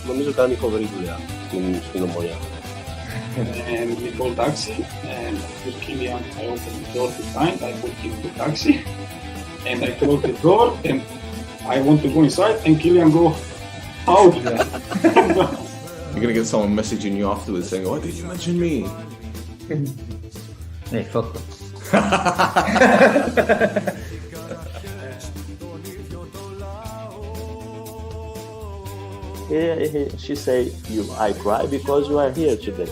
νομίζω κάνει φοβερή δουλειά στην Ομόνοια. Λοιπόν, taxi, and with Kilian, I opened the door to find, I put him in the taxi, and I closed the door, and I want to go inside, and Kilian go out. You're gonna get someone messaging you afterwards saying, "Why did you mention me?" Hey, fuck them. She say, I cry because you are here today.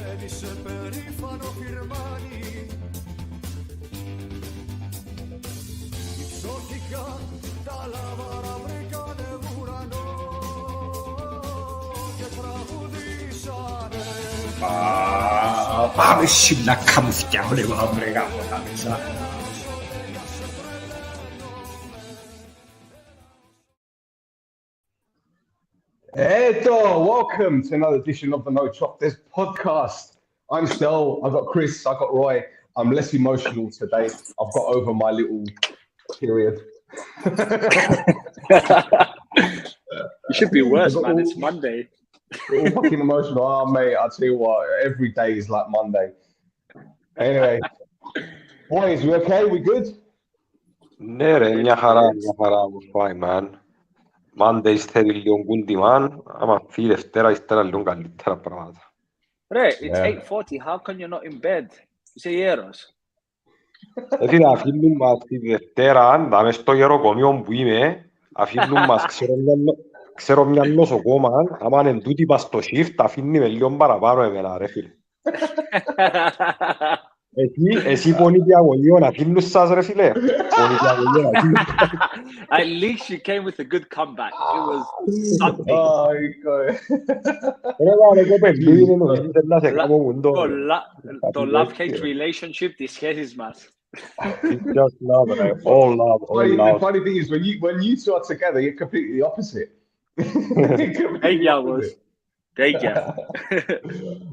Πάμε να καμουφτιάω λίγο αμπρεγά από τα μέσα. Welcome to another edition of the No Chop This podcast. I'm Stel, I've got Chris, I've got Roy. I'm less emotional today. I've got over my little period. You should be worse, man. It's Monday. All fucking emotional. Oh, mate, I'll tell you what, every day is like Monday. Anyway, boys, we okay? We good? Ναι ρε, μια χαρά, fine man. Monday θέλει λίγο γκούντι man, άμα φύγει Δευτέρα, ύστερα λίγο καλύτερα πράγματα. Ρε, it's 8:40, how come you're not in bed? Είσαι ιέρος. Φίλε, αφήνουν μας τη Δευτέρα, δάμε στο γεροκομείο που είμαι, αφήνουν μας, ξέρω μια νοσοκόμα, άμα είναι τούτη πας στο shift, αφήνει με λίγο παραπάνω εμένα ρε φίλε. Εσύ πόνοι διαγωνίων, αφήνουν σας ρε φίλε. At least you came with a good comeback. It was something. Το love-hate relationship, τις σχέσεις μας. It's just love, all love, all love. The funny thing is, when you two are together, you're completely the opposite. Thank you.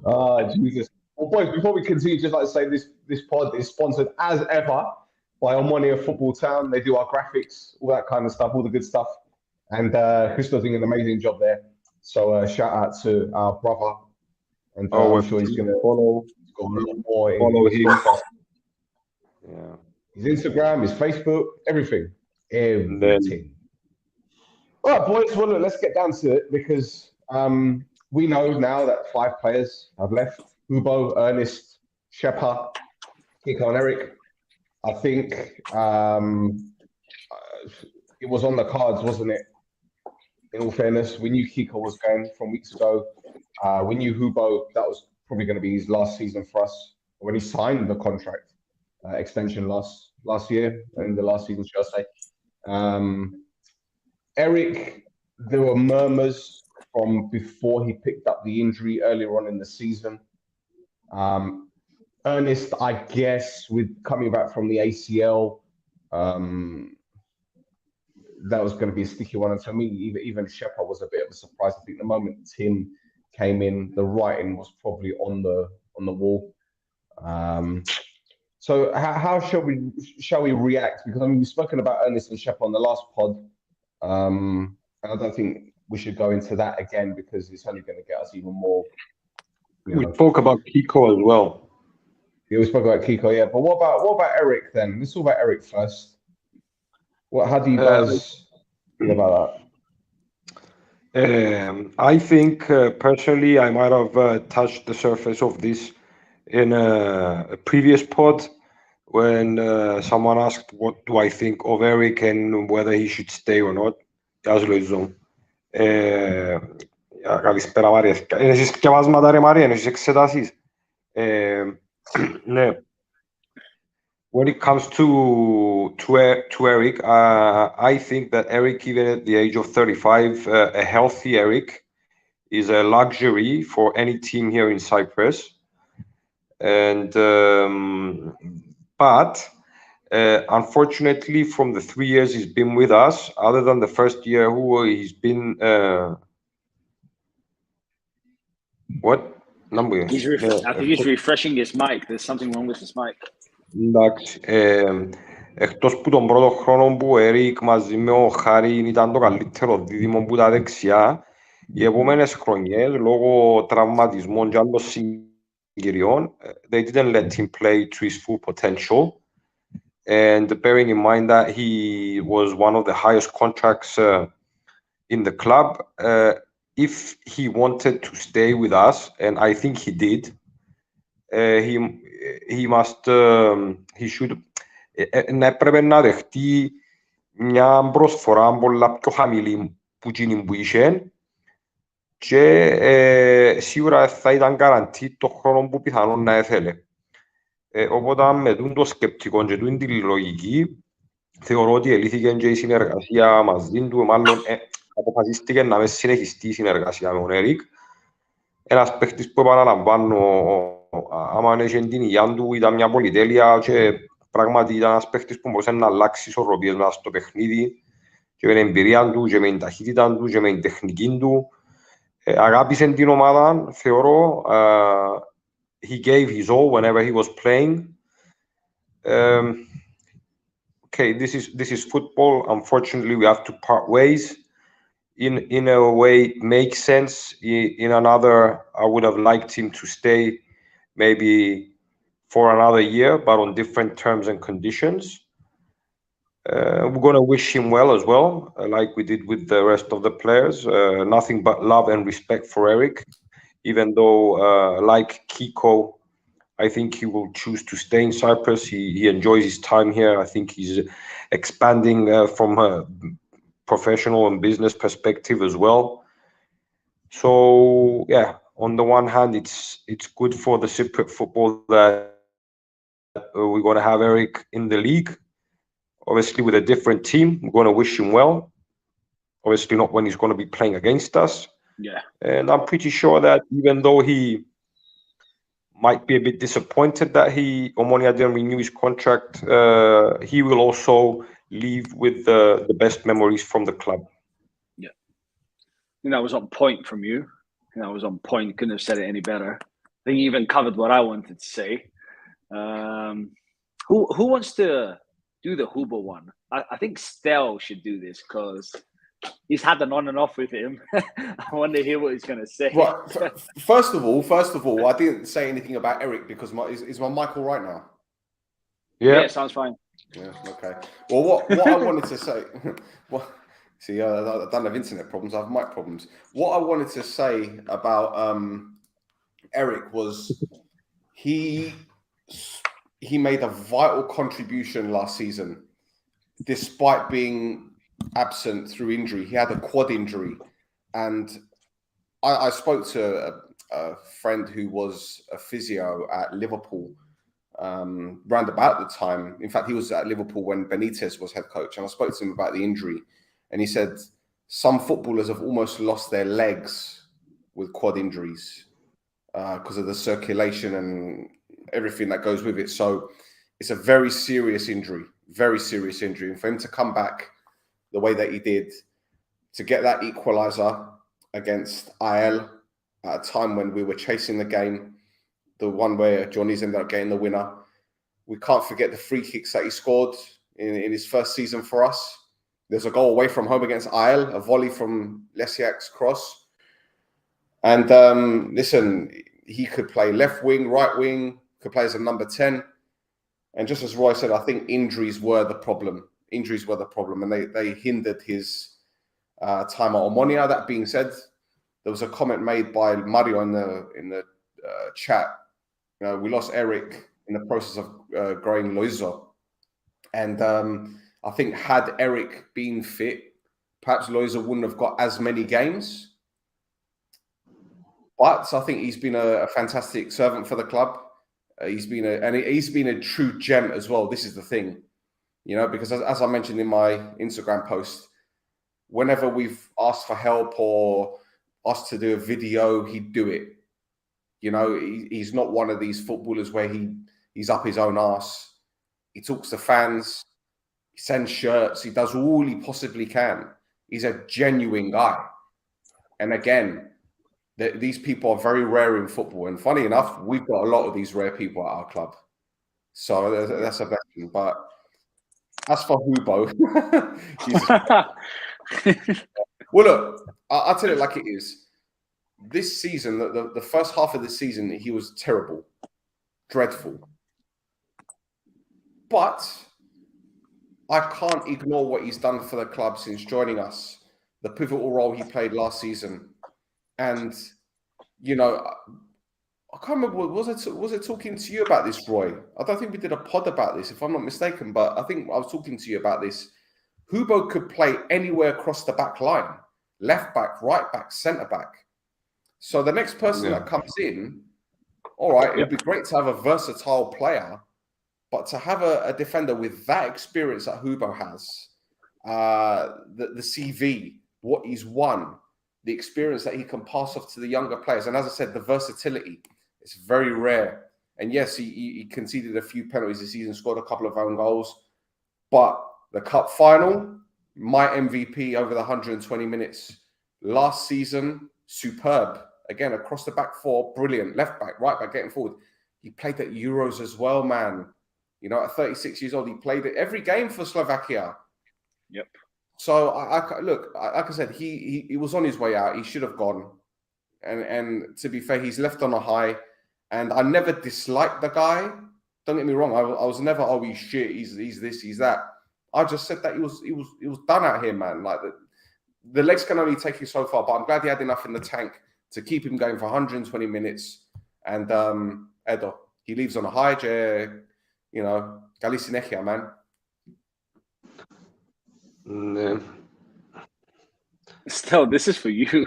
Oh, Jesus. Well, boys, before we continue, just like to say this pod is sponsored as ever by Omonoia Football Town. They do our graphics, all that kind of stuff, all the good stuff. And Christo's doing an amazing job there. So shout out to our brother. And I'm sure he's going to follow. He's got a lot more. Follow him. Yeah. His Instagram, his Facebook, everything. Everything. All right, boys. Well, look, let's get down to it because we know now that 5 players have left. Hubo, Ernest, Scepa, Kiko and Eric. I think it was on the cards, wasn't it? In all fairness, we knew Kiko was going from weeks ago. We knew Hubo, that was probably going to be his last season for us. When he signed the contract extension last year, in the last season, should I say. Eric, there were murmurs from before he picked up the injury earlier on in the season. Ernest, I guess, with coming back from the ACL, that was going to be a sticky one. And to me, even Scepa was a bit of a surprise. I think the moment Tim came in, the writing was probably on the wall. So how shall we react? Because I mean, we've spoken about Ernest and Scepa on the last pod. I don't think we should go into that again because it's only going to get us even more. We spoke about Kiko as well. Yeah, we spoke about Kiko, yeah. But what about Eric then? Let's talk about Eric first. How do you guys feel about that? I think personally, I might have touched the surface of this in a previous pod when someone asked what do I think of Eric and whether he should stay or not. Καλησπέρα Μαρία. Είναι εσείς σκευάσματα ρε Μαρία, είναι εσείς εξετάσεις. Ναι. When it comes to Eric, I think that Eric, even at the age of 35, a healthy Eric is a luxury for any team here in Cyprus. And but unfortunately, from the 3 years he's been with us, other than the first year he's been what number? I think he's refreshing his mic. There's something wrong with his mic. Εντάξει, εκτός που τον πρώτο χρόνο που ο Eric μαζί με ο Χάρη ήταν το καλύτερο δίδυμο που τα δεξιά, Οι επόμενες χρονιές, λόγω τραυματισμών και άλλων συγκυριών, they didn't let him play to his full potential. And bearing in mind that he was one of the highest contracts in the club, if he wanted to stay with us, and I think he did, he should να έπρεπε να δεχτεί μια προσφορά πολλά πιο χαμηλή που εκείνη που είχε και σίγουρα θα ήταν guaranteed το χρόνο που πιθανόν να έθελε. Οπότε με το σκεπτικό και τη λογική θεωρώ ότι ελήθηκε και η συνεργασία μαζί του, μάλλον αποφασίστηκε να με συνεχιστεί η συνεργασία με τον Έρικ. Ένας παίχτης που επαναλαμβάνω, άμα έχει την υγεία του, ήταν μια πολυτέλεια και πράγματι ήταν ένας παίχτης που μπορούσε να αλλάξει ισορροπίες μέσα στο παιχνίδι και με την εμπειρία του και με την ταχύτητα του και με την τεχνική του. Αγάπησε την ομάδα, θεωρώ. He gave his all whenever he was playing. Okay, this is football. Unfortunately, we have to part ways. In a way, it makes sense. In another, I would have liked him to stay maybe for another year, but on different terms and conditions. We're going to wish him well as well, like we did with the rest of the players. Nothing but love and respect for Eric. Even though, like Kiko, I think he will choose to stay in Cyprus. He enjoys his time here. I think he's expanding from a professional and business perspective as well. So, yeah, on the one hand, it's good for the Cypriot football that we're going to have Eric in the league. Obviously, with a different team, we're going to wish him well. Obviously, not when he's going to be playing against us. Yeah. And I'm pretty sure that even though he might be a bit disappointed that Omonoia didn't renew his contract, he will also leave with the best memories from the club. Yeah. I think that was on point from you. I think that was on point. Couldn't have said it any better. I think you even covered what I wanted to say. Who wants to do the Hubo one? I think Stel should do this because he's had an on and off with him. I want to hear what he's going to say. Right. First of all, I didn't say anything about Eric because is my mic all right now? Yeah, sounds fine. Yeah, okay. Well, what I wanted to say, see, I don't have internet problems, I have mic problems. What I wanted to say about Eric was he made a vital contribution last season, despite being absent through injury. He had a quad injury, and I spoke to a friend who was a physio at Liverpool round about the time. In fact, he was at Liverpool when Benitez was head coach, and I spoke to him about the injury, and he said some footballers have almost lost their legs with quad injuries because of the circulation and everything that goes with it. So it's a very serious injury, and for him to come back the way that he did, to get that equaliser against IL at a time when we were chasing the game, the one where Johnny's ended up getting the winner. We can't forget the free kicks that he scored in his first season for us. There's a goal away from home against IL, a volley from Lesiak's cross. And listen, he could play left wing, right wing, could play as a number 10. And just as Roy said, I think injuries were the problem. And they hindered his time at Omonoia. That being said, there was a comment made by Mario in the chat. You know, we lost Eric in the process of growing Loizo. And I think had Eric been fit, perhaps Loizo wouldn't have got as many games. But I think he's been a fantastic servant for the club. He's been a true gem as well. This is the thing, you know, because as I mentioned in my Instagram post, whenever we've asked for help or asked to do a video, he'd do it. You know, he's not one of these footballers where he's up his own arse. He talks to fans, he sends shirts, he does all he possibly can. He's a genuine guy. And again, these people are very rare in football. And funny enough, we've got a lot of these rare people at our club. So that's a blessing. But as for Hubo, Well, look, I'll tell it like it is. This season, the first half of the season, he was terrible, dreadful. But I can't ignore what he's done for the club since joining us, the pivotal role he played last season. And, you know, I can't remember, was it talking to you about this, Roy? I don't think we did a pod about this, if I'm not mistaken, but I think I was talking to you about this. Hubo could play anywhere across the back line, left back, right back, centre back. So the next person that comes in, all right, it'd be great to have a versatile player, but to have a defender with that experience that Hubo has, the CV, what he's won, the experience that he can pass off to the younger players, and as I said, the versatility, it's very rare. And yes, he conceded a few penalties this season, scored a couple of own goals, but the cup final, my MVP over the 120 minutes last season, superb. Again, across the back four, brilliant. Left back, right back, getting forward. He played at Euros as well, man. You know, at 36 years old, he played it every game for Slovakia. Yep. So, look, like I said, he was on his way out. He should have gone. And to be fair, he's left on a high. And I never disliked the guy. Don't get me wrong. I was never, oh, he's shit. He's this, he's that. I just said that he was done out here, man. Like the legs can only take you so far. But I'm glad he had enough in the tank to keep him going for 120 minutes. And Edo, he leaves on a high, you know, Galicinechia, man. Stel, this is for you.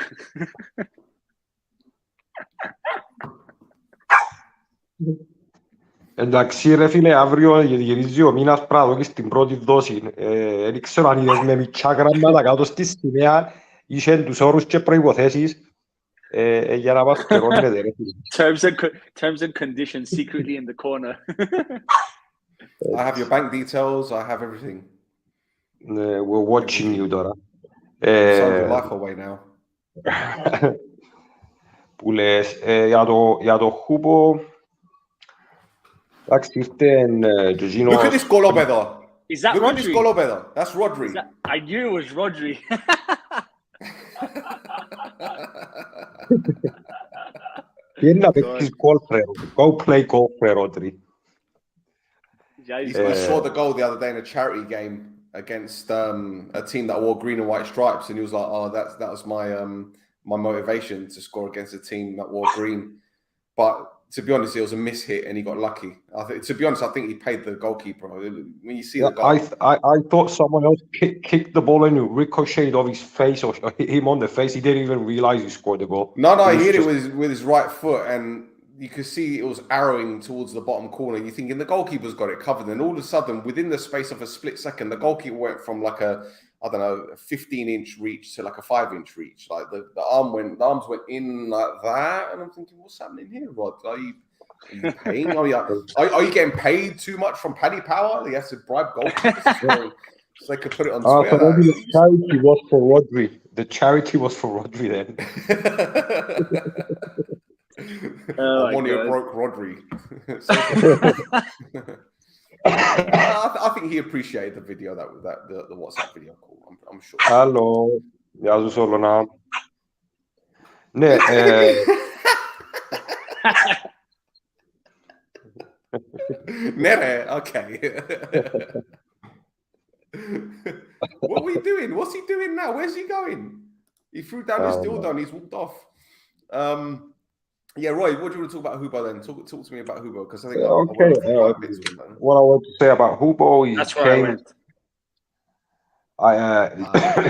Εντάξει ρε φίλε, αύριο γυρίζει ο Μίνας Πράδο και στην πρώτη δόση. Δεν ξέρω αν είδες με μητσά γραμμάτα κάτω στη σημαία, είχαν τους όρους και προϋποθέσεις για να μας καιρώνεται ρε φίλε. Terms and conditions secretly in the corner. I have your bank details, I have everything. We're watching you τώρα. Sold your life away now. Που λες, για το Hubo, εντάξει ήρθε Giorgino. Look at this golopedor. Is that Look Rodri? at this golopedor. That's Rodri. I knew it was Rodri. Πήγαινε να παίξεις golf, go play golf, Rodri. He saw the goal the other day in a charity game against a team that wore green and white stripes, and he was like, "Oh, that was my motivation to score against a team that wore green." But to be honest, it was a miss hit, and he got lucky. To be honest, I think he paid the goalkeeper. When you see the goal, I thought someone else kicked the ball and it ricocheted off his face or hit him on the face. He didn't even realize he scored the goal. No, he hit it with his right foot, and you could see it was arrowing towards the bottom corner. You're thinking the goalkeeper's got it covered, and all of a sudden, within the space of a split second, the goalkeeper went from like a 15-inch reach to like a 5-inch reach. Like the arms went in like that, and I'm thinking, what's happening here, Rod? Are you paying? Are you getting paid too much from Paddy Power? You have to bribe goalkeepers so they could put it on Twitter. So maybe the charity was for Rodri. The charity was for Rodri then. Omonoia broke Rodri. I think he appreciated the video, the WhatsApp video call. I'm sure. Hello. Γεια σου Σολωνά. Ναι. Nere, okay. What are we doing? What's he doing now? Where's he going? He threw down his dildo and he's walked off. Yeah, Roy, what do you want to talk about Hubo then? Talk to me about Hubo, because I think what I want to say about Hubo is that's where I went.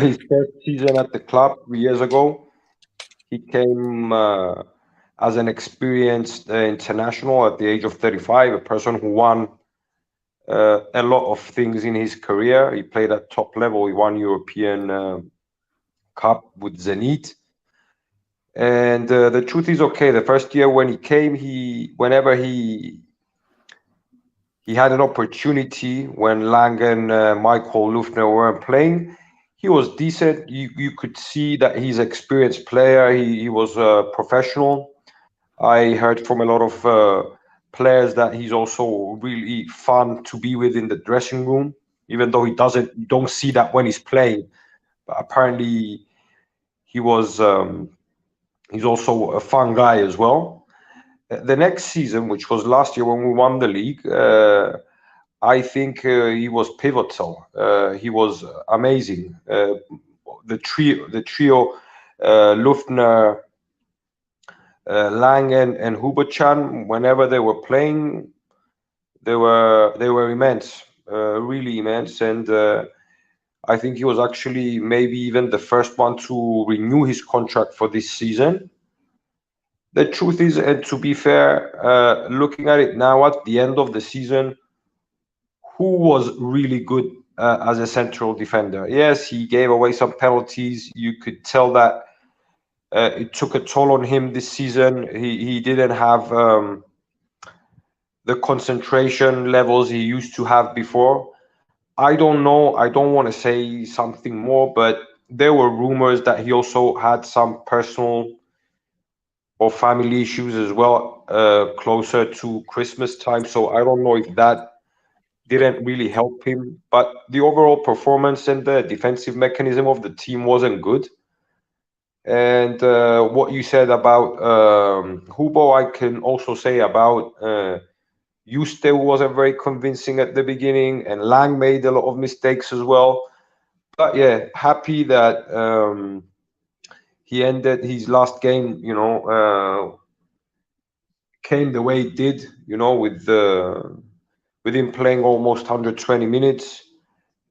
His first season at the club 3 years ago, he came as an experienced international at the age of 35, a person who won a lot of things in his career. He played at top level. He won European Cup with Zenit. And the truth is, okay, the first year when he came, whenever he had an opportunity when Lang and Michael Lufner weren't playing, he was decent. You could see that he's an experienced player. He was professional. I heard from a lot of players that he's also really fun to be with in the dressing room, even though you don't see that when he's playing. But apparently he was he's also a fun guy as well. The next season, which was last year when we won the league, I think he was pivotal. He was amazing. The trio, Lufner, Lang, and Huber-chan, whenever they were playing, they were immense, really immense. And I think he was actually maybe even the first one to renew his contract for this season. The truth is, and to be fair, looking at it now at the end of the season, who was really good as a central defender? Yes, he gave away some penalties. You could tell that it took a toll on him this season. He didn't have the concentration levels he used to have before. I don't know. I don't want to say something more, but there were rumors that he also had some personal or family issues as well, closer to Christmas time. So I don't know if that didn't really help him. But the overall performance and the defensive mechanism of the team wasn't good. And what you said about Hubo, I can also say about Juste wasn't very convincing at the beginning, and Lang made a lot of mistakes as well. But yeah, happy that he ended his last game, came the way it did, with him playing almost 120 minutes,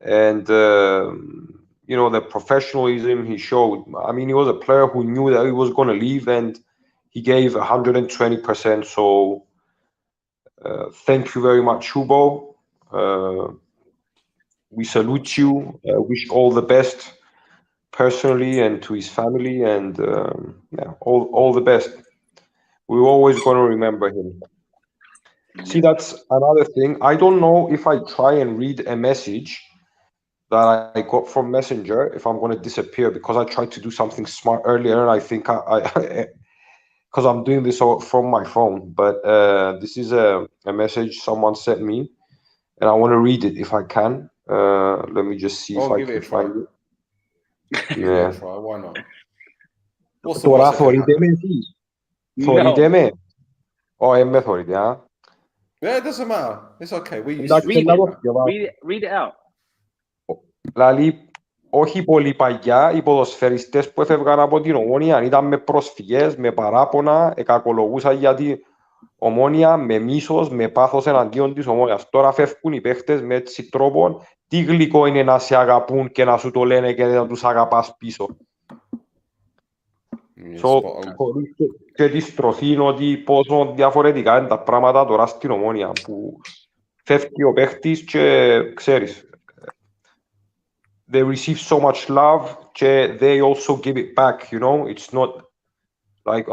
and the professionalism he showed. I mean, he was a player who knew that he was going to leave, and he gave 120%. So thank you very much, Hubo. We salute you. Wish all the best personally and to his family, and all the best. We're always going to remember him. See, that's another thing. I don't know if I try and read a message that I got from Messenger, if I'm going to disappear, because I tried to do something smart earlier, and I think because I'm doing this from my phone, but this is a message someone sent me, and I want to read it if I can. Let me just see if I can find it. Yeah, try. Why not? What's the Τώρα message? θωρείτε με εσείς. Θωρείτε με. Όχι, με θωρείτε, α. Yeah, it doesn't matter. It's okay. We read it out. Δηλαδή, όχι πολύ παλιά, οι ποδοσφαιριστές που έφευγαν από την Ομόνοια ήταν με προσφυγές, με παράπονα, εκακολογούσαν γιατί Ομόνοια με μίσος, με πάθος εναντίον της Ομόνοιας. Τώρα φεύγουν οι παίχτες με έτσι τρόπο. Τι γλυκό είναι να σε αγαπούν και να σου το λένε και να τους αγαπάς πίσω. Και τη στροφή είναι ότι πόσο διαφορετικά είναι τα πράγματα τώρα στην Ομόνοια, που φεύγει ο παίχτης και ξέρεις, they receive so much love, και they also give it back, it's not like,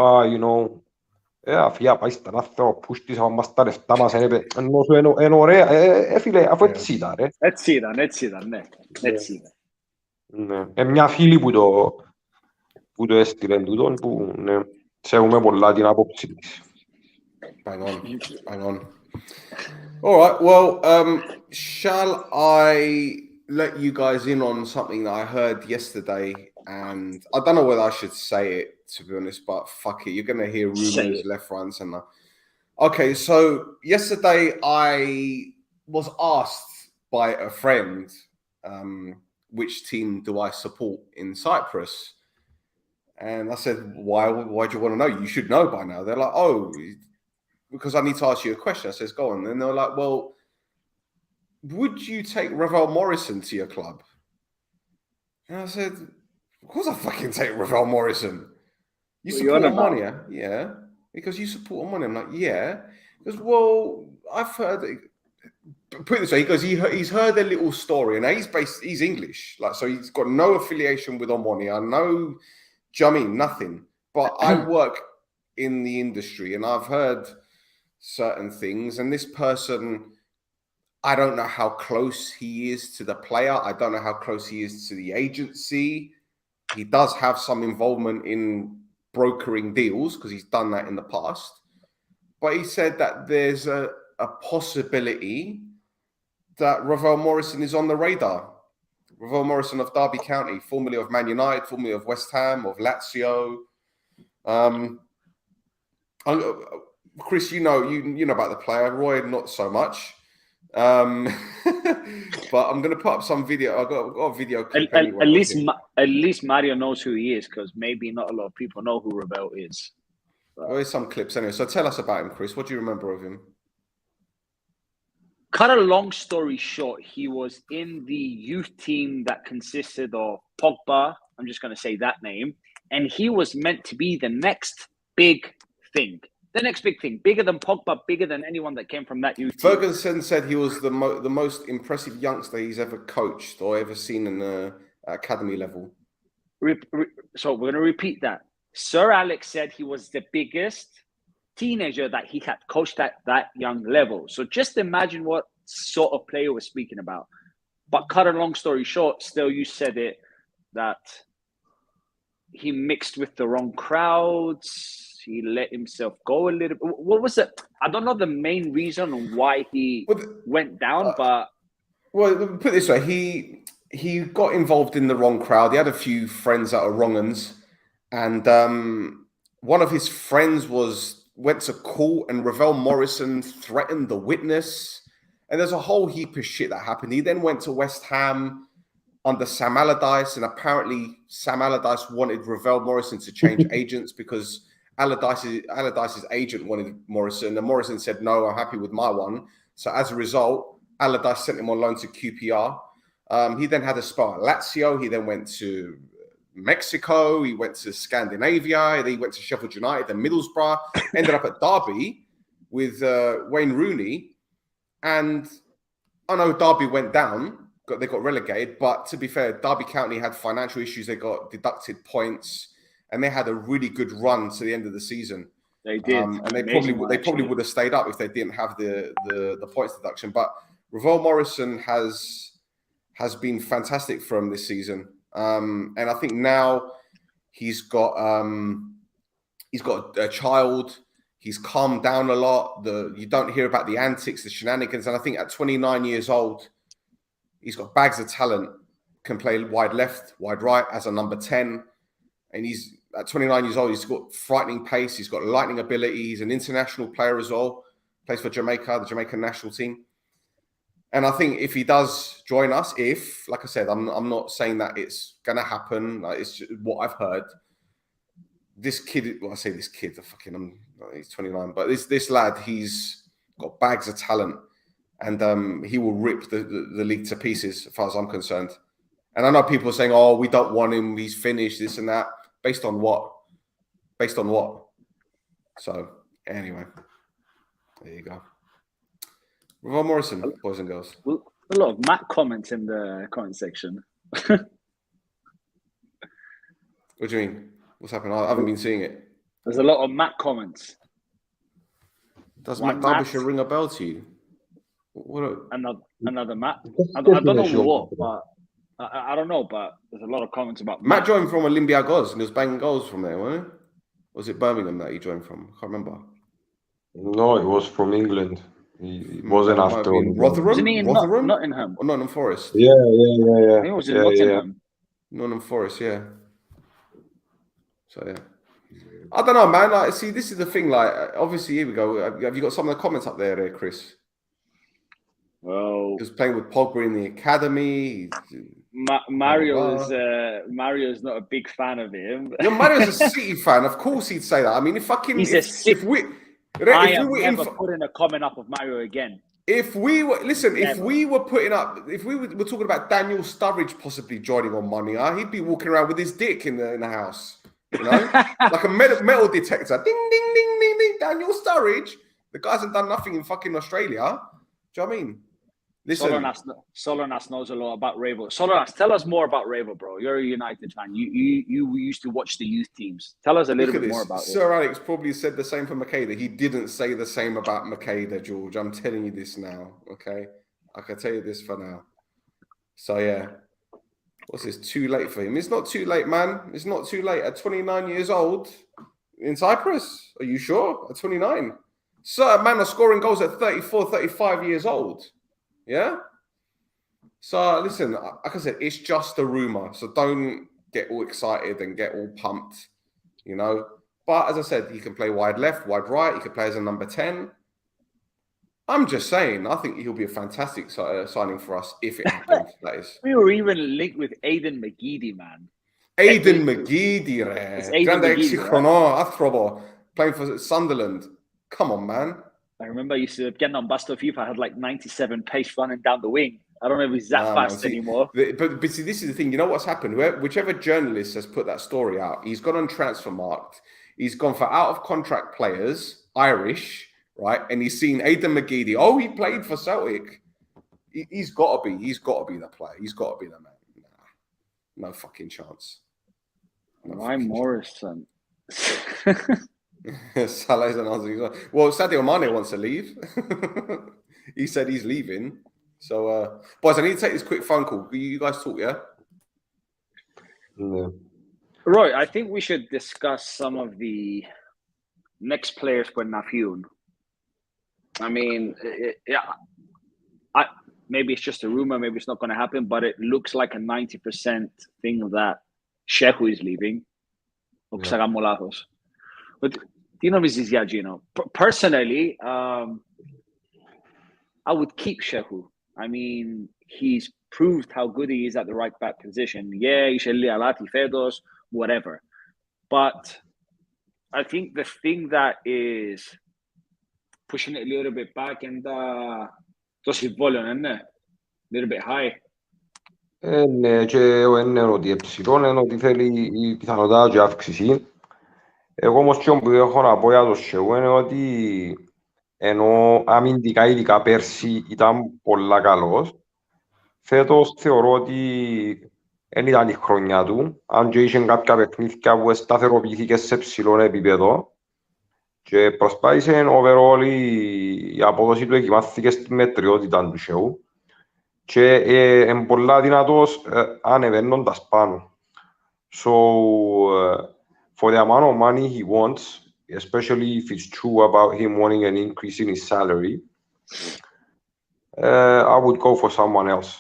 αφιά πάει στα ναύτα ο πούστης, άμα μας τα λεφτά μας, είναι ωραία, φίλε, αφού έτσι ήταν, ρε. Έτσι ήταν, ναι, έτσι ήταν. Μια φίλη που το έστειλε τούτον, που σέβομαι πολλά την άποψη της. Bang on. All right, well, shall I let you guys in on something that I heard yesterday, and I don't know whether I should say it, to be honest, but fuck it, you're going to hear rumors left, right, and center. Okay, so yesterday I was asked by a friend, which team do I support in Cyprus? And I said, why do you want to know? You should know by now. They're like, oh, because I need to ask you a question. I says, go on. And they're like, well, would you take Ravel Morrison to your club? And I said, of course I fucking take Ravel Morrison. You support Omonoia? Yeah. Because you support Omonoia. I'm like, yeah. He goes, well, I've heard... Put it this way, he goes, he's heard a little story. And now he's English. Like, so he's got no affiliation with Omonoia, no... Do you know what I mean? Nothing. But I work in the industry, and I've heard certain things. And this person, I don't know how close he is to the player. I don't know how close he is to the agency. He does have some involvement in brokering deals because he's done that in the past. But he said that there's a possibility that Ravel Morrison is on the radar. Ravel Morrison of Derby County, formerly of Man United, formerly of West Ham, of Lazio. Chris, you know about the player. Roy, not so much. But I'm going to put up some video. I've got a video clip anyway. At least Mario knows who he is, because maybe not a lot of people know who Ravel is. Well, there's some clips anyway. So tell us about him, Chris. What do you remember of him? Cut a long story short, he was in the youth team that consisted of Pogba. I'm just going to say that name. And he was meant to be the next big thing. The next big thing. Bigger than Pogba, bigger than anyone that came from that youth team. Ferguson said he was the most impressive youngster he's ever coached or ever seen in the academy level. So we're going to repeat that. Sir Alex said he was the biggest teenager that he had coached at that young level. So just imagine what sort of player we're speaking about. But cut a long story short, still you said it, that he mixed with the wrong crowds. He let himself go a little bit. What was it? I don't know the main reason why he went down, but... Well, put it this way. He got involved in the wrong crowd. He had a few friends that are wrong uns. And one of his friends went to court, and Ravel Morrison threatened the witness. And there's a whole heap of shit that happened. He then went to West Ham under Sam Allardyce, and apparently Sam Allardyce wanted Ravel Morrison to change agents because Allardyce's agent wanted Morrison, and Morrison said, no, I'm happy with my one. So as a result, Allardyce sent him on loan to QPR. He then had a spell at Lazio. He then went to Mexico. He went to Scandinavia. Then he went to Sheffield United and Middlesbrough. Ended up at Derby with Wayne Rooney. And I know Derby went down. They got relegated. But to be fair, Derby County had financial issues. They got deducted points. And they had a really good run to the end of the season. They did. And they probably would have stayed up if they didn't have the points deduction. But Ravel Morrison has been fantastic for him this season. And I think now he's got a child. He's calmed down a lot. You don't hear about the antics, the shenanigans. And I think at 29 years old, he's got bags of talent. Can play wide left, wide right as a number 10. And he's at 29 years old. He's got frightening pace. He's got lightning ability. He's an international player as well. Plays for Jamaica, the Jamaican national team. And I think if he does join us, like I said, I'm not saying that it's gonna happen. Like, it's just what I've heard. This kid, well, I say this kid, he's 29, but this lad, he's got bags of talent, and he will rip the league to pieces, as far as I'm concerned. And I know people are saying, "Oh, we don't want him. He's finished. This and that." Based on what? So anyway, there you go. Ravel Morrison, boys and girls. A lot of Matt comments in the comment section. What do you mean? What's happened? I haven't been seeing it. There's a lot of Matt comments. Does Matt Derbyshire ring a bell to you? Another Matt? I don't know what, but I don't know, but there's a lot of comments about Matt joined from Olympiacos, and he was banging goals from there, wasn't it? Was it Birmingham that he joined from? I can't remember. No, it was from England. He wasn't after Rotherham. Wasn't he in Rotherham? Nottingham? Or Nottingham Forest? Yeah. I think it was in Nottingham. Nottingham Forest, yeah. So yeah, I don't know, man. Like, see, this is the thing. Like, obviously, here we go. Have you got some of the comments up there, Chris? Well, he was playing with Pogba in the academy. Mario's not a big fan of him. No, Mario's a City fan. Of course, he'd say that. I mean, if we never putting a comment up of Mario again. If we were talking about Daniel Sturridge possibly joining on Money, he'd be walking around with his dick in the house, you know, like a metal detector. Ding, ding, ding, ding, ding. Daniel Sturridge. The guy hasn't done nothing in fucking Australia. Do you know what I mean? Listen, Solonas knows a lot about Ravel. Solonas, tell us more about Ravel, bro. You're a United fan. You used to watch the youth teams. Tell us a little bit more about it. Sir Alex probably said the same for Makeda. He didn't say the same about Makeda, George. I'm telling you this now, okay? I can tell you this for now. So, yeah. What's this? Too late for him? It's not too late, man. It's not too late. At 29 years old in Cyprus. Are you sure? At 29. Certain men are scoring goals at 34, 35 years old. Yeah? So listen, like I said, it's just a rumor. So don't get all excited and get all pumped, you know. But as I said, he can play wide left, wide right. He can play as a number 10. I'm just saying, I think he'll be a fantastic signing for us if it happens. That is. We were even linked with Aiden McGeady, man. Aiden McGeady, It's Aiden Grande McGeady, Exicono, Athrobo, playing for Sunderland. Come on, man. I remember I used to get on Bust of FIFA. I had like 97 pace running down the wing. I don't know if he's that fast anymore. But see, this is the thing. You know what's happened? Whichever journalist has put that story out, he's gone on Transfermarkt. He's gone for out of contract players, Irish, right? And he's seen Aidan McGeady. Oh, he played for Celtic. He's got to be the player. He's got to be the man. Nah, no fucking chance. Why Morrison? Salah's another. Well, Sadio Mane wants to leave. He said he's leaving. So, boys, I need to take this quick phone call. You guys talk, yeah? No. Roy, I think we should discuss some of the next players for Nafioun. I mean, maybe it's just a rumor, maybe it's not going to happen, but it looks like a 90% thing that Shehu is leaving. Yeah. But personally, I would keep Shehu. I mean, he's proved how good he is at the right back position. Yeah, Alati, Fedos, whatever. But I think the thing that is pushing it a little bit back and a little bit high. Ναι, και ο είναι ότι είναι ότι θέλει η πιθανότητα και αύξηση. Εγώ όμως και που έχω να πω για το Σεού είναι ότι ενώ αμυντικά ειδικά πέρσι ήταν πολλά καλός, φέτος θεωρώ ότι δεν ήταν η χρονιά του, αν και είχε κάποια παιχνίδια που σταθεροποιήθηκε σε ψηλό επίπεδο και προσπάθησε overall η απόδοση του εκκυμάθηκε στη μετριότητα του Σεού και είναι πολλά δυνατός ανεβαίνοντας πάνω. So, for the amount of money he wants, especially if it's true about him wanting an increase in his salary, I would go for someone else.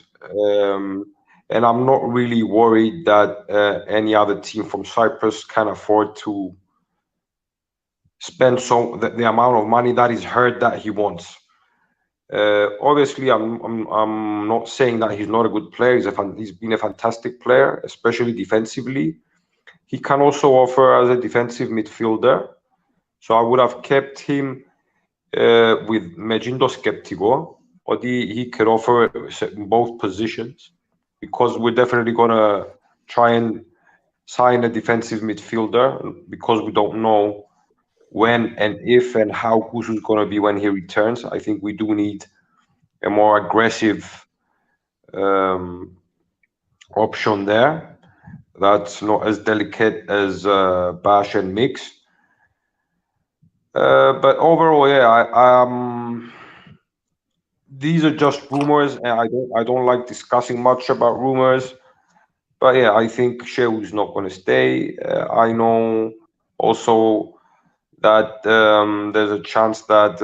And I'm not really worried that any other team from Cyprus can afford to spend the amount of money that is heard that he wants. Obviously, I'm not saying that he's not a good player. He's been a fantastic player, especially defensively. He can also offer as a defensive midfielder. So I would have kept him with Megindo Skeptico, or he could offer both positions, because we're definitely going to try and sign a defensive midfielder, because we don't know when and if and how Kusu is going to be when he returns. I think we do need a more aggressive option there. That's not as delicate as Bash and Mix. But overall, yeah, these are just rumors, and I don't like discussing much about rumors. But yeah, I think Shehu is not going to stay. I know also that there's a chance that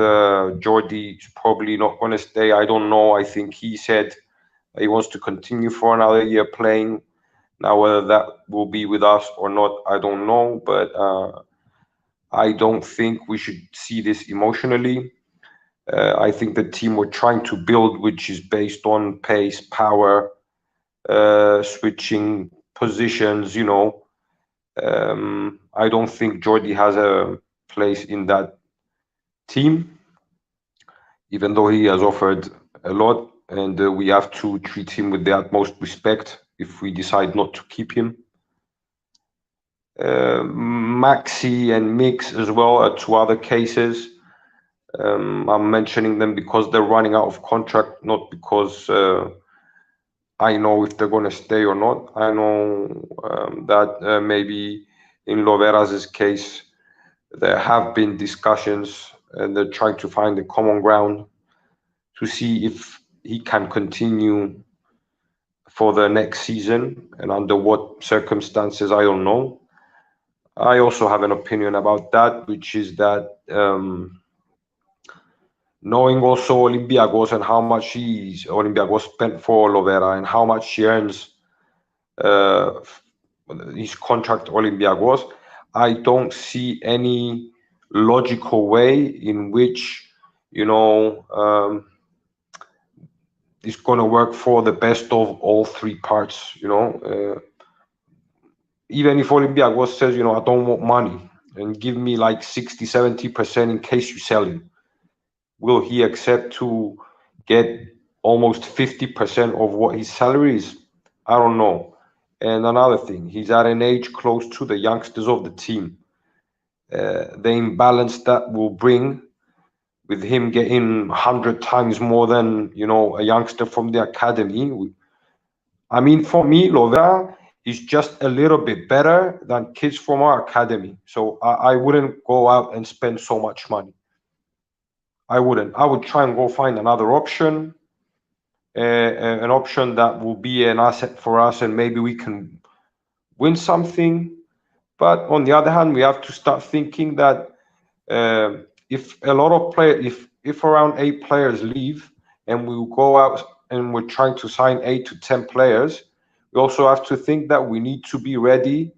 Jordi is probably not going to stay. I don't know. I think he said he wants to continue for another year playing. Now, whether that will be with us or not, I don't know. But I don't think we should see this emotionally. I think the team we're trying to build, which is based on pace, power, switching positions, I don't think Jordi has a place in that team, even though he has offered a lot, and we have to treat him with the utmost respect if we decide not to keep him. Maxi and Mix as well are two other cases. I'm mentioning them because they're running out of contract, not because I know if they're going to stay or not. I know that maybe in Loveras' case, there have been discussions and they're trying to find a common ground to see if he can continue for the next season and under what circumstances, I don't know. I also have an opinion about that, which is that knowing also Olympiacos and how much Olympiacos spent for Lovera and how much she earns his contract Olympiacos, I don't see any logical way in which, it's going to work for the best of all three parts, even if Olympiacos says, I don't want money and give me like 60-70% in case you sell him, will he accept to get almost 50% of what his salary is? I don't know. And another thing, he's at an age close to the youngsters of the team. The imbalance that will bring with him getting 100 times more than, a youngster from the academy. I mean, for me, Lovera is just a little bit better than kids from our academy. So I wouldn't go out and spend so much money. I wouldn't. I would try and go find another option, an option that will be an asset for us, and maybe we can win something. But on the other hand, we have to start thinking that if a lot of players, if around 8 players leave, and we will go out and we're trying to sign 8 to 10 players, we also have to think that we need to be ready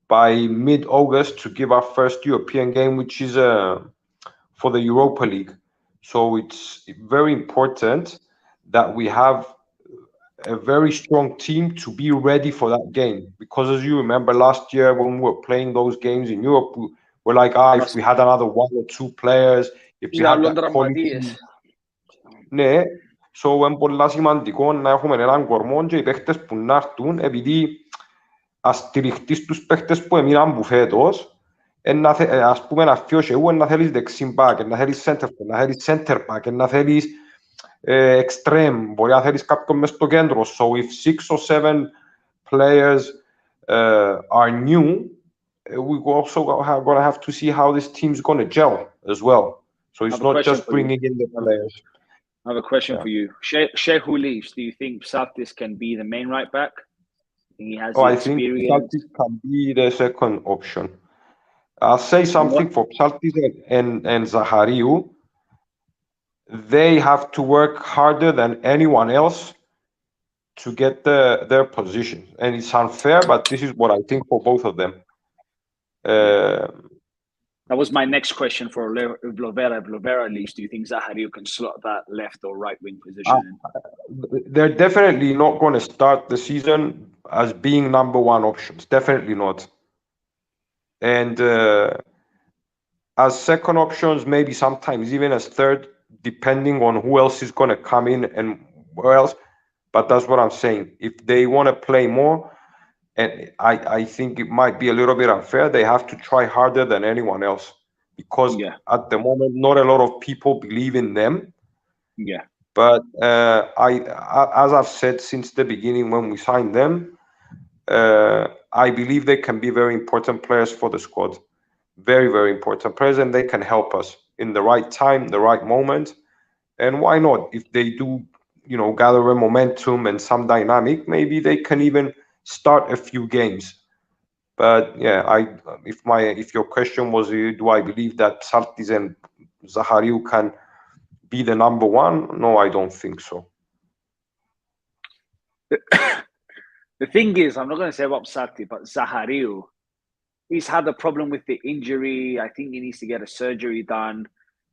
by mid-August to give our first European game, which is for the Europa League. So it's very important that we have a very strong team to be ready for that game. Because as you remember last year when we were playing those games in Europe, we're like, if we had another 1 or 2 players, if we had that quality. Ναι, so είναι πολύ σημαντικό να έχουμε έναν κορμό και οι παίχτες που να έρθουν, επειδή ας στηριχτείς τους παίχτες που έμειναν που φέτος, ας πούμε να φιώσει εγώ να θέλεις δεξιμπάκ, να θέλεις center back, να θέλεις extreme, μπορεί να θέλεις κάποιον μες στο κέντρο. So if 6 or 7 players are new, we also going to have to see how this team is going to gel as well. So it's not just bringing in the players. I have a question for you. Shehu leaves. Do you think Psaltis can be the main right back? He has the experience. I think Psaltis can be the second option. I'll say something for Psaltis and Zahariu. They have to work harder than anyone else to get their position. And it's unfair, but this is what I think for both of them. That was my next question for Lovera. If Lovera leaves, do you think Zahariu can slot that left or right wing position in? They're definitely not going to start the season as being number 1 options. Definitely not. And as second options, maybe sometimes even as third, depending on who else is going to come in and where else. But that's what I'm saying. If they want to play more, and I think it might be a little bit unfair, they have to try harder than anyone else. Because at the moment, not a lot of people believe in them. Yeah. But as I've said since the beginning when we signed them, I believe they can be very important players for the squad. Very, very important players, and they can help us in the right time, the right moment. And why not? If they do, gather a momentum and some dynamic, maybe they can even start a few games. But yeah, if your question was, do I believe that Psaltis and Zahariu can be the number 1? No, I don't think so. The thing is, I'm not going to say about Psaltis, but Zahariu, he's had a problem with the injury. I think he needs to get a surgery done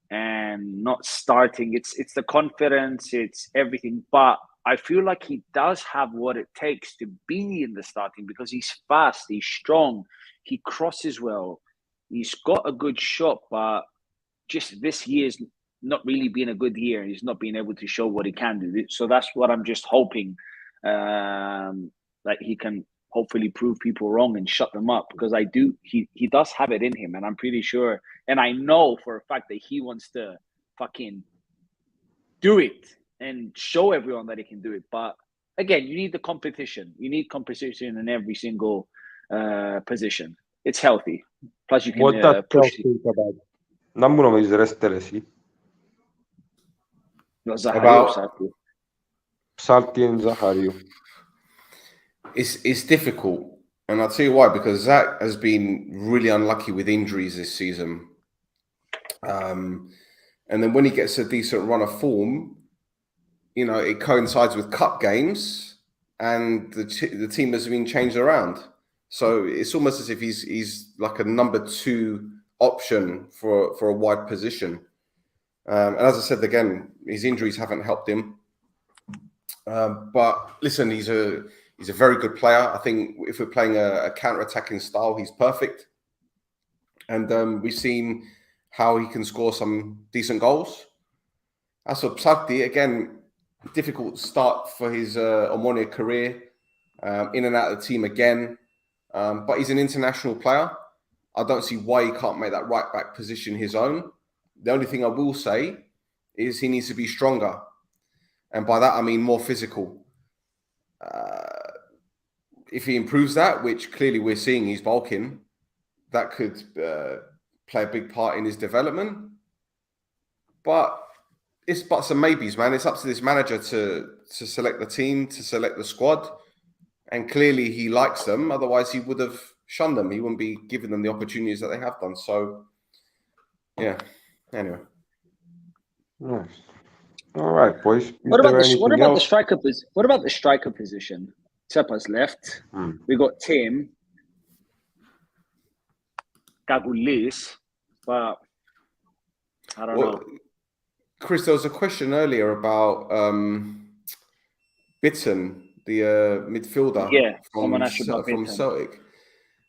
and not starting. It's the confidence, it's everything. But I feel like he does have what it takes to be in the starting because he's fast, he's strong, he crosses well, he's got a good shot, but just this year's not really been a good year and he's not been able to show what he can do. So that's what I'm just hoping that he can hopefully prove people wrong and shut them up, because he does have it in him, and I'm pretty sure, and I know for a fact that he wants to fucking do it and show everyone that he can do it. But again, you need the competition. You need competition in every single position. It's healthy. Plus, you can what that push think about. Number is the rest About Psalti and Zahariu. It's difficult, and I'll tell you why. Because Zach has been really unlucky with injuries this season. And then when he gets a decent run of form, you know, it coincides with cup games, and the team has been changed around. So it's almost as if he's like a number 2 option for a wide position. And as I said again, his injuries haven't helped him. But listen, he's a very good player. I think if we're playing a counter-attacking style, he's perfect. And we've seen how he can score some decent goals. As for Psarti, again, difficult start for his Omonoia career, in and out of the team again. But he's an international player. I don't see why he can't make that right back position his own. The only thing I will say is he needs to be stronger. And by that, I mean more physical. If he improves that, which clearly we're seeing he's bulking, that could play a big part in his development. But it's buts and maybes, man. It's up to this manager to select the team, to select the squad. And clearly he likes them. Otherwise, he would have shunned them. He wouldn't be giving them the opportunities that they have done. So, yeah. Anyway. Nice. All right, boys. What about the striker? What about the striker position? Scepa's left. We got Tim, Gagulis, but I don't know. Chris, there was a question earlier about Bitten, the midfielder from Celtic.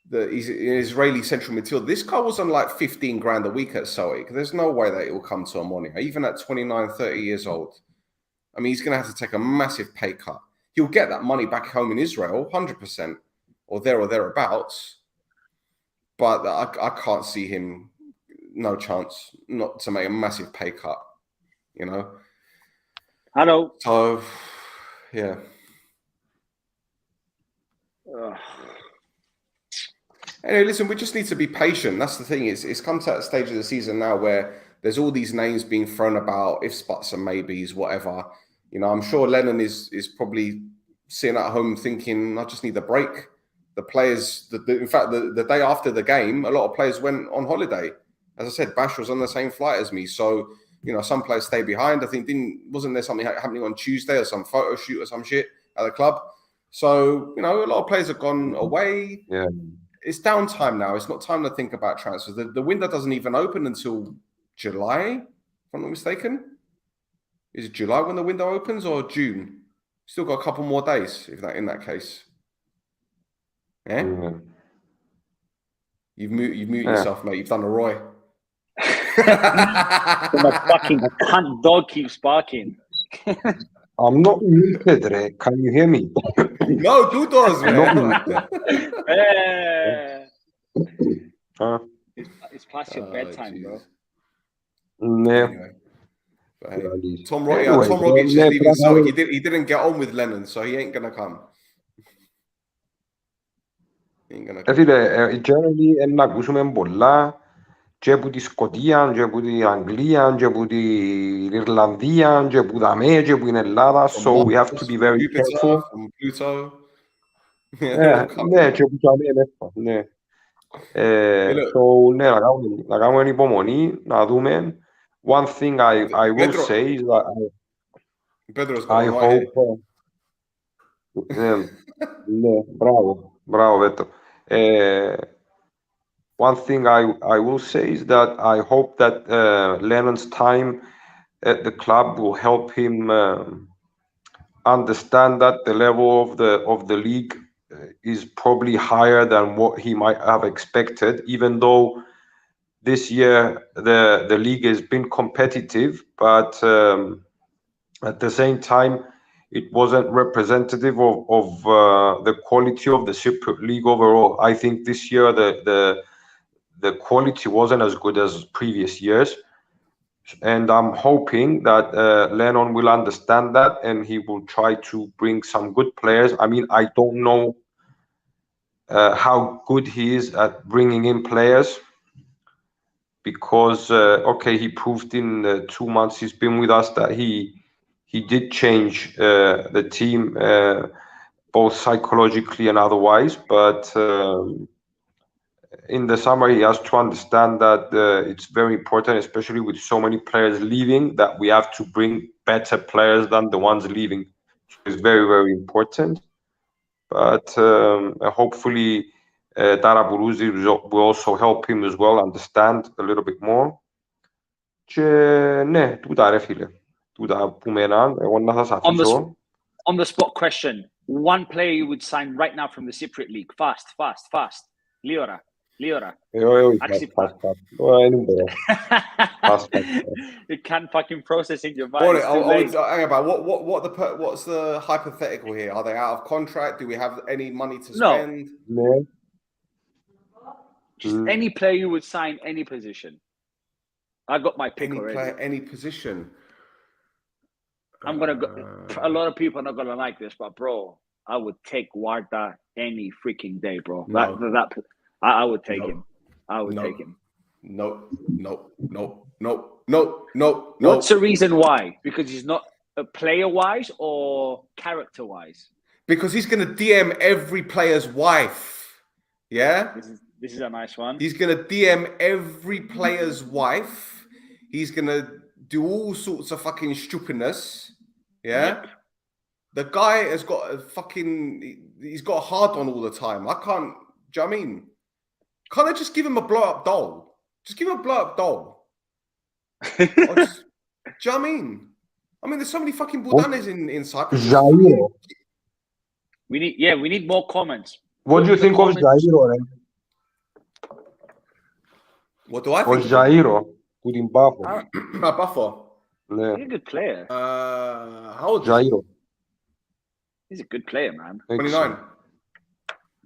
He's an Israeli central midfielder. This guy was on like 15 grand a week at Celtic. There's no way that it will come to Omonoia, even at 29, 30 years old. I mean, he's going to have to take a massive pay cut. He'll get that money back home in Israel, 100%, or thereabouts. But I can't see him, no chance, not to make a massive pay cut, you know? Hello. So, yeah. Anyway, listen, we just need to be patient. That's the thing. It's come to that stage of the season now where there's all these names being thrown about, ifs, buts, and maybes, whatever. You know, I'm sure Lennon is probably sitting at home thinking, I just need a break. The players, in fact, the day after the game, a lot of players went on holiday. As I said, Bash was on the same flight as me. So, you know, some players stayed behind. I think wasn't there something happening on Tuesday or some photo shoot or some shit at the club? So, you know, a lot of players have gone away. Yeah. It's downtime now. It's not time to think about transfers. The window doesn't even open until July, if I'm not mistaken. Is it July when the window opens or June? Still got a couple more days in that case. Yeah? Mm. You've muted yourself, mate. You've done a Roy. The fucking cunt dog keeps barking. I'm not muted, Ray. Can you hear me? No, do does, man. It's past your bedtime, bro. Yeah. Anyway. Hey, Tom Rogic is leaving, so he didn't get on with Lennon, so he ain't gonna come. Generally, να ακούσουμε πολλά και από τη Σκωτία, και από την Αγγλία, και από την Ιρλανδία, και από δαμέ, και από την Ελλάδα. So we have to be very careful. From Pluto. Ναι, και από δαμέ μέσα. Ναι. So, ναι, να κάνουμε υπομονή, να δούμε. One thing I will say is that I hope... Ναι, μπράβο, Βέτο. One thing I will say is that I hope that Lennon's time at the club will help him understand that the level of the league is probably higher than what he might have expected, even though this year the league has been competitive, but at the same time it wasn't representative of the quality of the Cypriot league overall. I think this year the quality wasn't as good as previous years, and I'm hoping that Lennon will understand that and he will try to bring some good players. I mean, I don't know how good he is at bringing in players, because okay, he proved in the 2 months he's been with us that he did change the team both psychologically and otherwise, but in the summer, he has to understand that it's very important, especially with so many players leaving, that we have to bring better players than the ones leaving. So it's very, very important. But hopefully, Taraburuzi will also help him as well understand a little bit more. Και ναι, τούτα ρε φίλε. Τούτα που μέναν, εγώ να σας αφήσω. On the spot question, one player you would sign right now from the Cypriot League. Fast. Liora. Actually, fast. You can't fucking process in your mind. Hang about. What's the hypothetical here? Are they out of contract? Do we have any money to spend? No. Just any player you would sign, any position. I got my pick Any already. player, any position. I'm gonna go. A lot of people are not gonna like this, but bro, I would take Warda any freaking day, bro. No. I would take him. I would take him. No. What's the reason why? Because he's not player-wise or character-wise? Because he's gonna DM every player's wife. Yeah. This is a nice one. He's gonna DM every player's wife. He's gonna do all sorts of fucking stupidness. Yeah. Yep. The guy has got he's got a hard on all the time. I can't, do you know what I mean? Can't I just give him a blow up doll? Just give him a blow up doll. Do you know what I mean? There's so many fucking Budanes in Cyprus. Jairo. We need more comments. What do you think of Jairo? What do I think? Of Jairo. Putting Buffo. Buffo. Yeah. He's a good player. How old is Jairo? He's a good player, man. 29.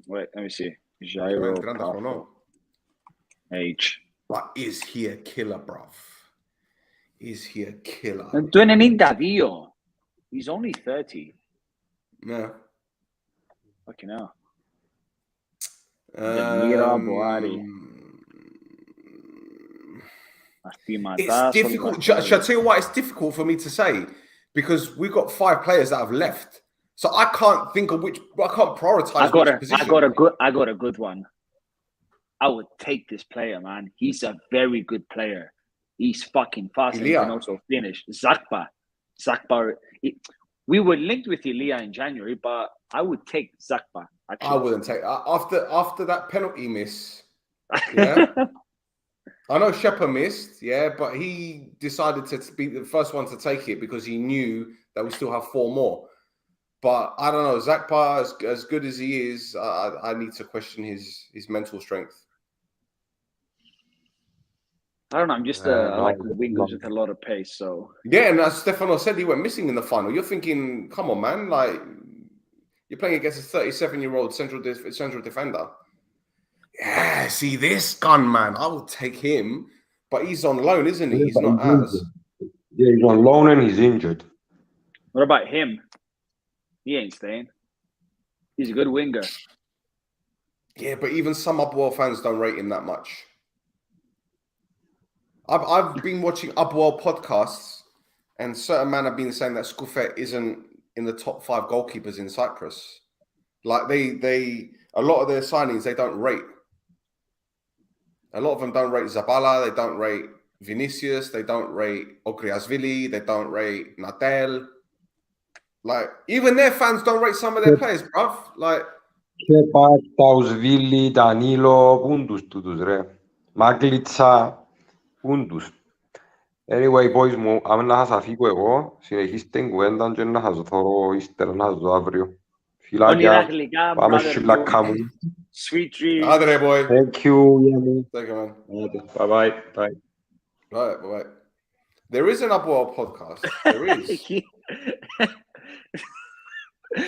Wait, let me see. Jairo. Age. But is he a killer, bruv? Is he a killer? Doing an interview. He's only 30. Yeah. Fucking hell. It's difficult. Shall I tell you why it's difficult for me to say? Because we've got 5 players that have left. So I can't think of I can't prioritize which position. I got a good one. I would take this player, man. He's a very good player. He's fucking fast and he can also finish. Scepa. We were linked with Ilya in January, but I would take Scepa. I wouldn't take after that penalty miss. Yeah. I know Scepa missed, yeah, but he decided to be the first one to take it because he knew that we still have 4 more. But I don't know, Scepa, as good as he is, I need to question his mental strength. I don't know. I'm just I like wingers with a lot of pace. So yeah, and as Stefano said, he went missing in the final. You're thinking, come on, man, like you're playing against a 37-year-old central defender. Yeah, see this gun, man. I will take him, but he's on loan, isn't he? He's not as. Yeah, he's on loan and he's injured. What about him? He ain't staying. He's a good winger. Yeah, but even some Upwell fans don't rate him that much. I've been watching Upwell podcasts, and certain men have been saying that Scoufet isn't in the top 5 goalkeepers in Cyprus. Like they a lot of their signings they don't rate. A lot of them don't rate Zabala, they don't rate Vinicius, they don't rate Ogriasvili, they don't rate Nadel. Like, even their fans don't rate some of their players, bruv. Like, Scepa, Tausvili, Danilo, Pundus, tudus, re. Maglitsa, Pundus. Anyway, boys, am να σας αφήγω εγώ. Συνεχίστε την κουβέντα και να σας θωρώ ύστερα να σας δω αύριο. Φιλάκια, πάμε σιλακά μου. Sweet dreams. Adre, boy. Thank you, Yemi. Thank you, man. Bye-bye. Bye. Right. There is an Upwell podcast. There is.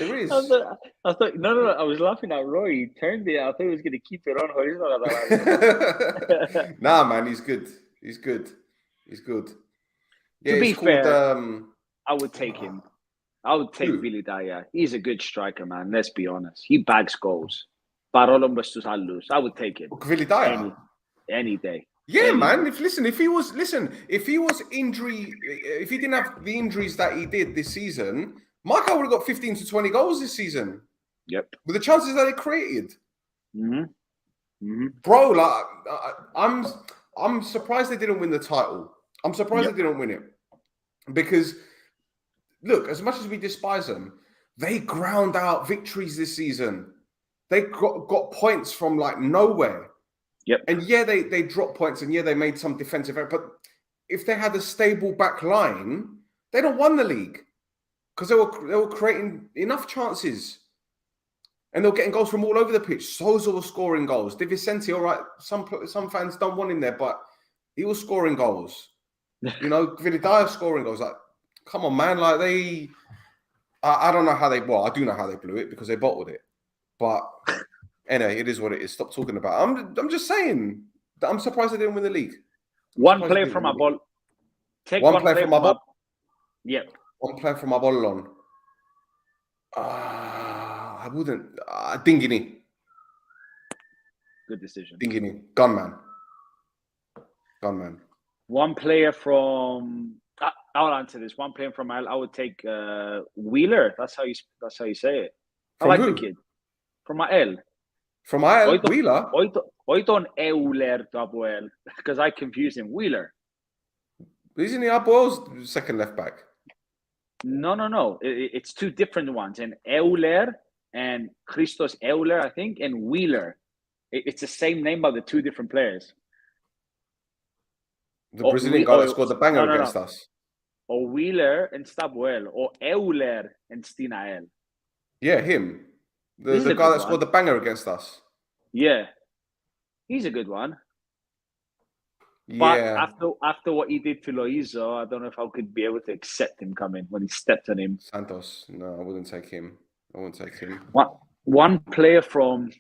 There is. I thought, no. I was laughing at Roy. He turned it. I thought he was going to keep it on. Nah, man, he's good. Yeah, to be fair, I would take him. I would take Who? Billy Dyer. He's a good striker, man. Let's be honest. He bags goals. Parolon στους άλλους. I would take him. Billy Dyer? Any day. Yeah, man. If he didn't have the injuries that he did this season, Michael would have got 15 to 20 goals this season. Yep. With the chances that he created. Mm-hmm. Bro, like I'm surprised they didn't win the title. I'm surprised they didn't win it because look, as much as we despise them, they ground out victories this season. They got points from like nowhere. Yep. And yeah, they dropped points, and yeah, they made some defensive error. But if they had a stable back line, they'd have won the league because they were creating enough chances. And they were getting goals from all over the pitch. Sousa was scoring goals. De Vicente, all right, some fans don't want him there, but he was scoring goals. You know, Vididaia scoring goals. Like, come on, man. Like, I don't know how I do know how they blew it because they bottled it. But anyway, it is what it is. Stop talking about it. I'm just saying that I'm surprised they didn't win the league. One player from a ball. Take one player from a ball. Yep. One player from a ball. I wouldn't. Dingini. Good decision. Dingini. Gunman. One player from. I'll answer this. One player from. I would take Wheeler. That's how you say it. I like the kid. From L. From L. Wheeler. I don't Euler double L because I confuse him. Wheeler. Isn't he Aboel's second left back? No. It's two different ones. And Euler and Christos Euler, I think, and Wheeler. It's the same name, but the two different players. The Brazilian guy that scored the banger against us. Or Wheeler and Stabuel, or Euler and Stinael. Yeah, him. The guy that scored the banger against us. Yeah. He's a good one. Yeah. But after what he did to Loizo, I don't know if I could be able to accept him coming when he stepped on him. Santos. No, I wouldn't take him. One player from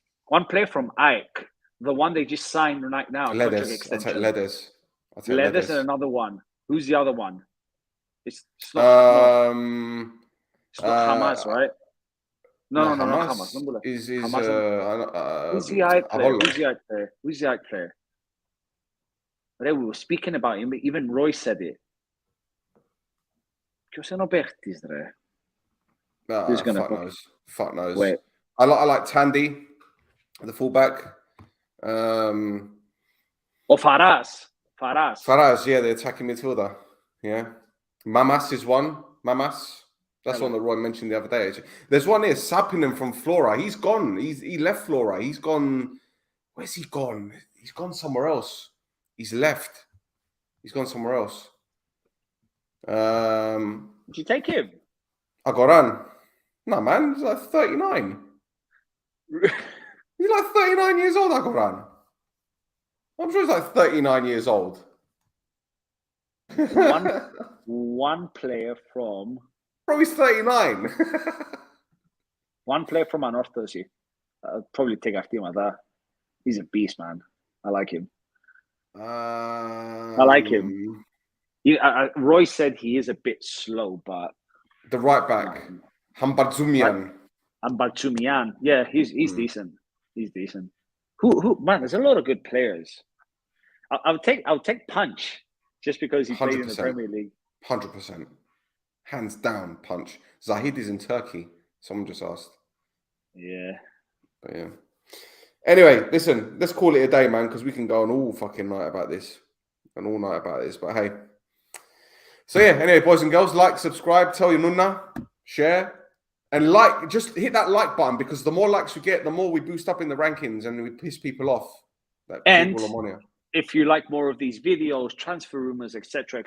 Ike, the one they just signed right now. Ledes. I'll take Ledes. Ledes and another one. Who's the other one? It's not Hamas, right? No, Hamas. Is Hamas. Who's the Ike player? Who's the Ike player? We were speaking about him. Even Roy said it. Fuck knows. Wait. I like Tandy, the fullback. Or Faraz. Faraz, yeah, the attacking midfielder. Yeah. Mamas is one. That's one that Roy mentioned the other day. Actually. There's one here, Sapinen from Flora. He's gone. He left Flora. He's gone. Where's he gone? He's gone somewhere else. He's left. He's gone somewhere else. Did you take him? Agoran. No, man. He's like 39. He's like 39 years old, Agoran. I'm sure he's like 39 years old. One player from... Bro, he's 39. One player from Anorthosi. I'll probably take after him like that. He's a beast, man. I like him. Roy said he is a bit slow, but... The right back. Hambarzumian. Yeah, he's decent. He's decent. Who? Man, there's a lot of good players. I'll take Punch just because he played in the Premier League. 100%. Hands down, Punch. Zahid is in Turkey. Someone just asked. Yeah. But yeah. Anyway, listen, let's call it a day, man, because we can go on all fucking night about this. And all night about this. But hey. So yeah, anyway, boys and girls, like, subscribe, tell your nunna, share. And just hit that like button because the more likes we get, the more we boost up in the rankings and we piss people off. And if you like more of these videos, transfer rumors, etc.,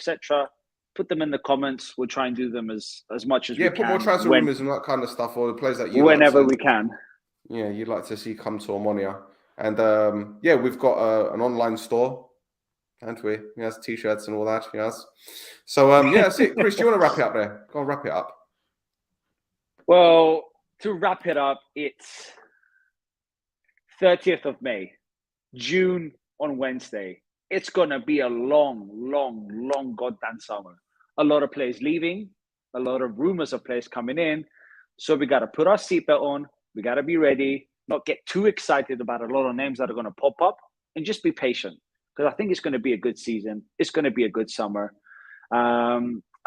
put them in the comments. We'll try and do them as much as we can. Yeah, put more transfer rumors and that kind of stuff, or the players that you whenever we can. Yeah, you'd like to see come to Omonoia. And yeah, we've got an online store, haven't we? Yes, t-shirts and all that. Yes. So yeah, that's it. Chris, do you want to wrap it up there? Go on, wrap it up. Well, to wrap it up, it's 30th of May, June on Wednesday. It's going to be a long goddamn summer. A lot of players leaving, a lot of rumors of players coming in. So we got to put our seatbelt on. We got to be ready, not get too excited about a lot of names that are going to pop up, and just be patient because I think it's going to be a good season. It's going to be a good summer.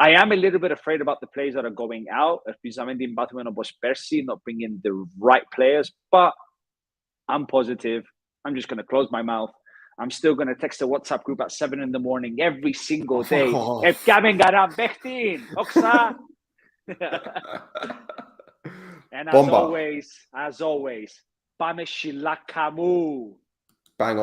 I am a little bit afraid about the players that are going out. Not bringing the right players, but I'm positive. I'm just going to close my mouth. I'm still going to text the WhatsApp group at 7 in the morning every single day. If Gamin Garam Bechtin, Oxa. And as Bomba. always, Pameshilakamu.